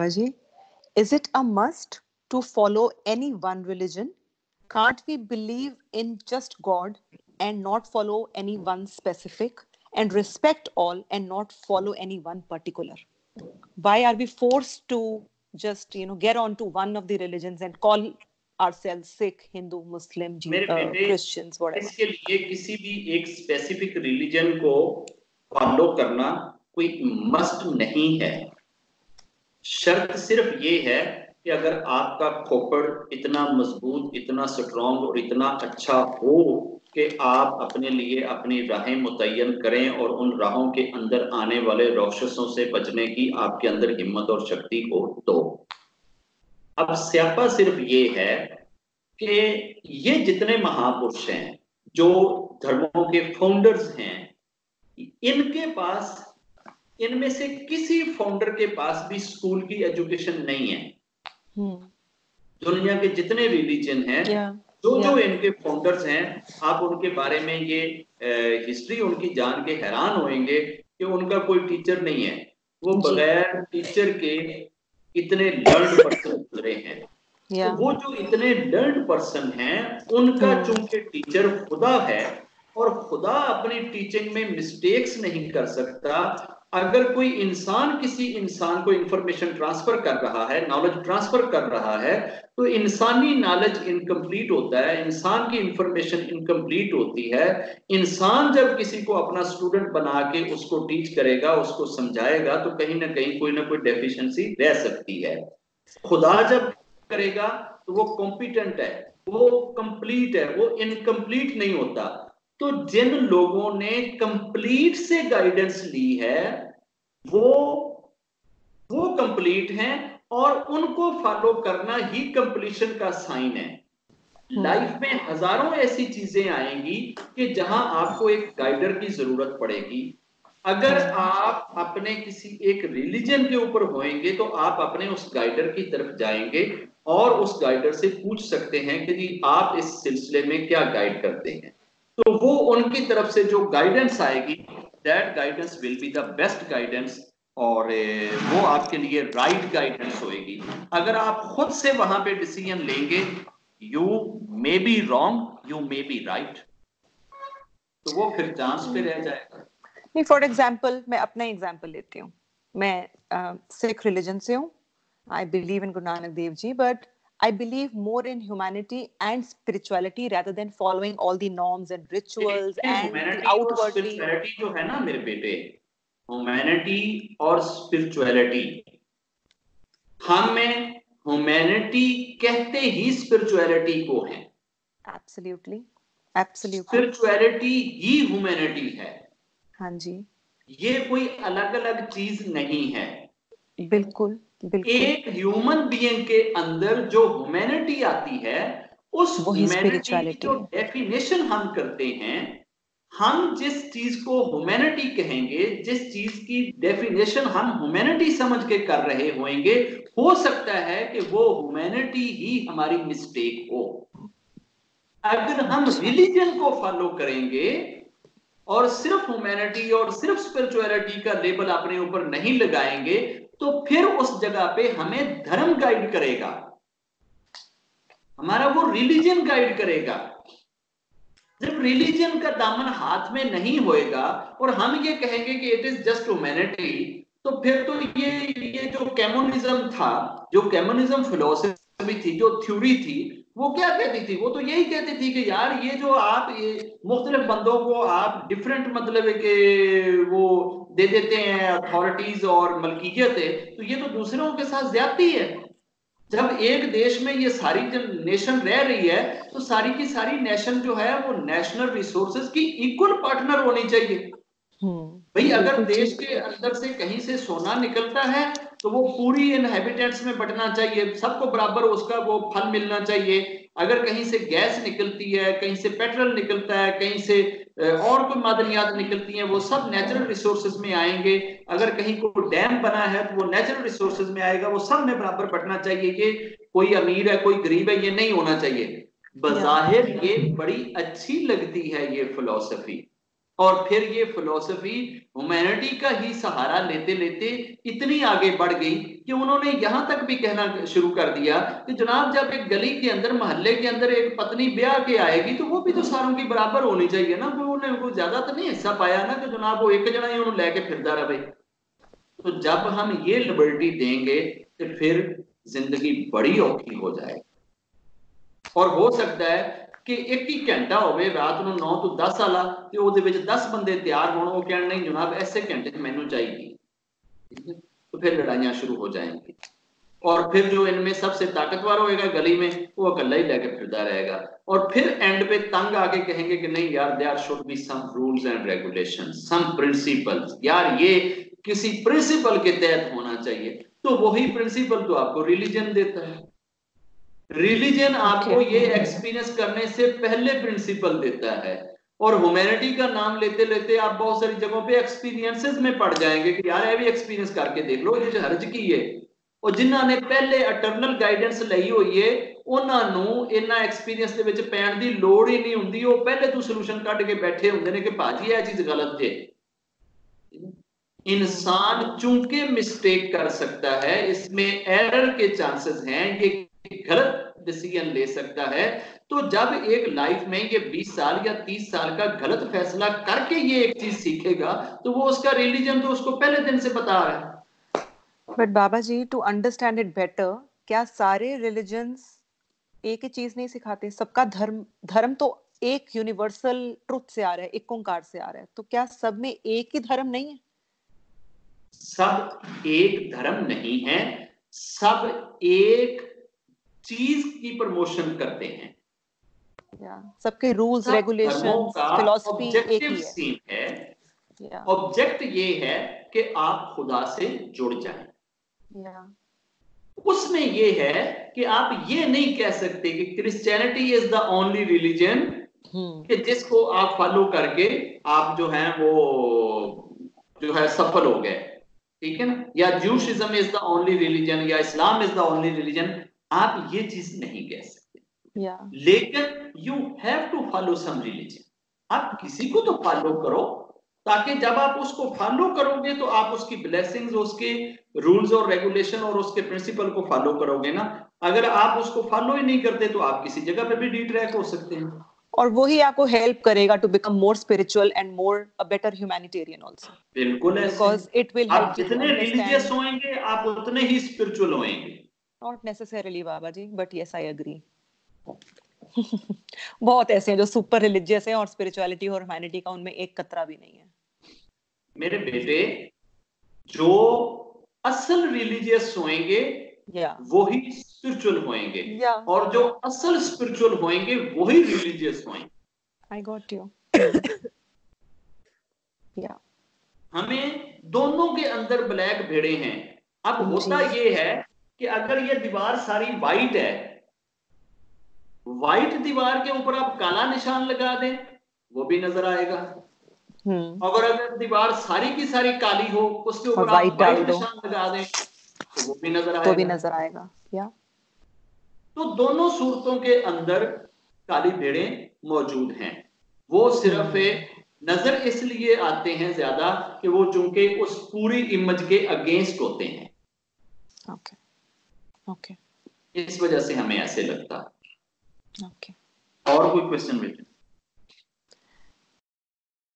Ji, is it a must to follow any one religion? Can't we believe in just God and not follow any one specific, and respect all and not follow any one particular? Why are we forced to just get onto one of the religions and call ourselves Sikh, Hindu, Muslim, मेरे बेटे, Christians, whatever? इसके लिए किसी भी एक specific religion को follow करना कोई मस्ट नहीं है। शर्त सिर्फ ये है कि अगर आपका खोपड़ इतना मजबूत, इतना स्ट्रॉन्ग और इतना अच्छा हो कि आप अपने लिए अपनी राहें मुतय्यन करें और उन राहों के अंदर आने वाले राक्षसों से बचने की आपके अंदर हिम्मत और शक्ति हो तो। अब स्यापा सिर्फ ये है कि ये जितने महापुरुष हैं, जो धर्मों के फाउंडर्स हैं, इनके पास, इनमें से किसी फाउंडर के पास भी स्कूल की एजुकेशन नहीं है। दुनिया के जितने रिलीजन हैं, जो इनके फाउंडर्स हैं, आप उनके बारे में ये हिस्ट्री उनकी जान के हैरान होंगे कि उनका कोई टीचर नहीं है। वो बगैर टीचर के इतने लर्न पर्सन गुजरे हैं। तो वो जो इतने लर्न पर्सन हैं, उनका चूंकि टीचर खुदा है और खुदा अपनी टीचिंग में मिस्टेक्स नहीं कर सकता। अगर कोई इंसान किसी इंसान को इंफॉर्मेशन ट्रांसफर कर रहा है, नॉलेज ट्रांसफर कर रहा है, तो इंसानी नॉलेज इनकम्प्लीट होता है, इंसान की इंफॉर्मेशन इनकम्प्लीट होती है। इंसान जब किसी को अपना स्टूडेंट बना के उसको टीच करेगा, उसको समझाएगा, तो कहीं ना कहीं कोई ना कोई डेफिशिएंसी रह सकती है। खुदा जब करेगा तो वो कॉम्पिटेंट है, वो कंप्लीट है, वो इनकम्प्लीट नहीं होता। तो जिन लोगों ने कंप्लीट से गाइडेंस ली है, वो कंप्लीट हैं और उनको फॉलो करना ही कंप्लीशन का साइन है। लाइफ में हजारों ऐसी चीजें आएंगी कि जहां आपको एक गाइडर की जरूरत पड़ेगी। अगर आप अपने किसी एक रिलीजन के ऊपर होएंगे तो आप अपने उस गाइडर की तरफ जाएंगे और उस गाइडर से पूछ सकते हैं कि जी आप इस सिलसिले में क्या गाइड करते हैं। तो वो उनकी तरफ से जो गाइडेंस आएगी, that guidance will be the best guidance, और वो आपके लिए राइट गाइडेंस होएगी। अगर आप खुद से वहां पे डिसीजन लेंगे, you may be wrong, you may be right, तो वो फिर चांस पे रह जाएगा। नहीं, फॉर एग्जाम्पल मैं अपना एग्जाम्पल लेती हूँ। मैं सिख रिलीजन से हूँ। I believe in Guru Nanak Dev ji, but I believe more in humanity and spirituality rather than following all the norms and rituals and the outwardly. Spirituality जो है ना मेरे बेटे, ह्यूमैनिटी और स्पिरिचुअलिटी, हमें ह्यूमैनिटी कहते ही स्पिरिचुअलिटी को है। Absolutely. स्पिरिचुअलिटी ही ह्यूमैनिटी है। हाँ जी, ये कोई अलग अलग चीज नहीं है। बिल्कुल बिल्कुल। एक ह्यूमन बीइंग के अंदर जो ह्यूमैनिटी आती है, उस ह्यूमैनिटी की जो डेफिनेशन हम करते हैं, हम जिस चीज को ह्यूमैनिटी कहेंगे, जिस चीज की डेफिनेशन हम ह्यूमैनिटी समझ के कर रहे होंगे, हो सकता है कि वो ह्यूमैनिटी ही हमारी मिस्टेक हो। अगर हम रिलीजन को फॉलो करेंगे और सिर्फ ह्यूमैनिटी और सिर्फ स्पिरिचुअलिटी का लेबल अपने ऊपर नहीं लगाएंगे, तो फिर उस जगह पे हमें धर्म गाइड करेगा, हमारा वो रिलीजन गाइड करेगा। जब रिलीजन का दामन हाथ में नहीं होएगा और हम ये कहेंगे कि इट इज जस्ट ह्यूमैनिटी, तो फिर तो ये जो कम्युनिज्म था, जो कम्युनिज्म फिलॉसफी थी, जो थ्योरी थी, वो क्या कहती थी? वो तो यही कहती थी कि यार ये जो आप ये मुख्तलिफ बंदों को आप डिफरेंट मतलब के वो दे देते हैं अथॉरिटीज और मलकियत है, तो ये तो दूसरों के साथ ज्यादती है। जब एक देश में ये सारी जब नेशन रह रही है, तो सारी की सारी नेशन जो है वो नेशनल रिसोर्सेज की इक्वल पार्टनर होनी चाहिए। भाई अगर देश के अंदर से कहीं से सोना निकलता है तो वो पूरी इनहेबिटेंट्स में बंटना चाहिए, सबको बराबर उसका वो फल मिलना चाहिए। अगर कहीं से गैस निकलती है, कहीं से पेट्रोल निकलता है, कहीं से और कोई मादनियात निकलती हैं, वो सब नेचुरल रिसोर्सेज में आएंगे। अगर कहीं कोई डैम बना है तो वो नेचुरल रिसोर्सेज में आएगा, वो सब में बराबर बंटना चाहिए। ये कोई अमीर है कोई गरीब है ये नहीं होना चाहिए। बज़ाहिर ये बड़ी अच्छी लगती है ये फिलॉसफी, और फिर ये फिलॉसफी ह्यूमैनिटी का ही सहारा लेते लेते इतनी आगे बढ़ गई कि उन्होंने यहां तक भी कहना शुरू कर दिया कि जनाब जब एक गली के अंदर मोहल्ले के अंदर एक पत्नी ब्याह के आएगी तो वो भी तो सारों की बराबर होनी चाहिए ना, कोई उन्हें कोई ज्यादा तो नहीं हिस्सा पाया ना कि जनाब वो एक जना ही उन्होंने लेके फिरदा रहे। तो जब हम ये लिबर्टी देंगे तो फिर जिंदगी बड़ी औखी हो जाएगी। और हो सकता है कि एक ही घंटा होवे रात ਨੂੰ 9 ਤੋਂ 10 वाला ਤੇ ਉਹਦੇ ਵਿੱਚ 10 ਬੰਦੇ ਤਿਆਰ ਹੋਣ, ਉਹ ਕਹਿਣ ਨਹੀਂ जनाब ऐसे घंटे ਮੈਨੂੰ चाहिए, तो फिर लड़ाइयां शुरू हो जाएंगी। और फिर जो इनमें सबसे ताकतवर होएगा गली में वो अकेला ही लेके फिरता रहेगा, और फिर एंड पे तंग आके कहेंगे कि नहीं यार there should be some rules and regulations, some principles, यार ये किसी प्रिंसिपल के तहत होना चाहिए। तो वही प्रिंसिपल तो आपको रिलीजन देता है। रिलीजन आपको ये एक्सपीरियंस करने से पहले प्रिंसिपल देता है, और ह्यूमैनिटी का नाम लेते लेते आप बहुत सारी जगहों पे एक्सपीरियंसेस में पड़ जाएंगे कि यार ये भी एक्सपीरियंस करके देख लो, ये हर्ज की है। और जिन्हां ने पहले अटर्नल गाइडेंस ਲਈ ਹੋਈ ਹੈ ਉਹਨਾਂ ਨੂੰ ਇਹਨਾਂ ਐਕਸਪੀਰੀਅੰਸ ਦੇ ਵਿੱਚ ਪੈਣ ਦੀ ਲੋੜ ਹੀ ਨਹੀਂ ਹੁੰਦੀ, ਉਹ ਪਹਿਲੇ ਤੋਂ ਸੋਲੂਸ਼ਨ ਕੱਢ ਕੇ ਬੈਠੇ ਹੁੰਦੇ ਨੇ ਕਿ ਭਾਜੀ ਇਹ ਚੀਜ਼ गलत ਜੇ। इंसान चूंकि मिस्टेक कर सकता है, इसमें एरर के चांसेस हैं, ये गलत डिसीजन ले सकता है। तो जब एक लाइफ में ये 20 साल या 30 साल का गलत फैसला करके ये एक चीज सीखेगा तो वो उसका रिलीजन तो उसको पहले दिन से बता रहा है। But Baba ji, to understand it better, क्या सारे रिलीजन्स एक ही चीज नहीं सिखाते? सबका धर्म तो एक यूनिवर्सल ट्रुथ से आ रहा है, एक ओंकार से आ रहा है, तो क्या सब में एक ही धर्म नहीं है? सब एक धर्म नहीं है, सब एक चीज की प्रमोशन करते हैं। सबके रूल्स, रेगुलेशंस, फिलॉसफी एक ही है। ऑब्जेक्ट ये है कि आप खुदा से जुड़ जाएं। उसमें ये है कि आप ये नहीं कह सकते कि Christianity is the only religion कि जिसको आप फॉलो करके आप जो है वो जो है सफल हो गए, ठीक है ना, या Judaism is the only religion या Islam is the only religion. आप ये चीज नहीं कह सकते। लेकिन you have to follow some religion, आप किसी को तो फॉलो करो, ताकि जब आप उसको फॉलो करोगे तो आप उसकी ब्लेसिंग्स, उसके रूल्स और रेगुलेशन और उसके प्रिंसिपल को फॉलो करोगे ना। अगर आप उसको फॉलो ही नहीं करते तो आप किसी जगह पे भी डिट्रैक हो सकते हैं, और वही आपको हेल्प करेगा to become more spiritual and more a better humanitarian also. बिल्कुल ऐसे, because it will help you. जितने रिलीजियस होंगे आप उतने ही स्पिरिचुअल होंगे। Not necessarily Baba ji, but yes I agree. बहुत ऐसे हैं जो सुपर रिलीजियस हैं और स्पिरिचुअलिटी और ह्यूमैनिटी का उनमें एक कतरा भी नहीं है। मेरे बेटे, जो असल रिलीजियस होंगे वही स्पिरिचुअल होंगे, और जो असल स्पिरिचुअल होंगे वही रिलीजियस होंगे। I got you. हमें दोनों के अंदर ब्लैक भेड़े हैं। अब होता ये है कि अगर ये दीवार सारी वाइट है, वाइट दीवार के ऊपर आप काला निशान लगा दें वो भी नजर आएगा, अगर दीवार सारी की सारी काली हो उसके ऊपर आप वाइट निशान लगा दें तो वो भी नजर आएगा। तो दोनों सूरतों के अंदर काली भेड़ें मौजूद हैं। वो सिर्फ नजर इसलिए आते हैं ज्यादा कि वो चूंकि उस पूरी इमेज के अगेंस्ट होते हैं। ओके, इस वजह से हमें ऐसे लगता है। और कोई क्वेश्चन बेटा?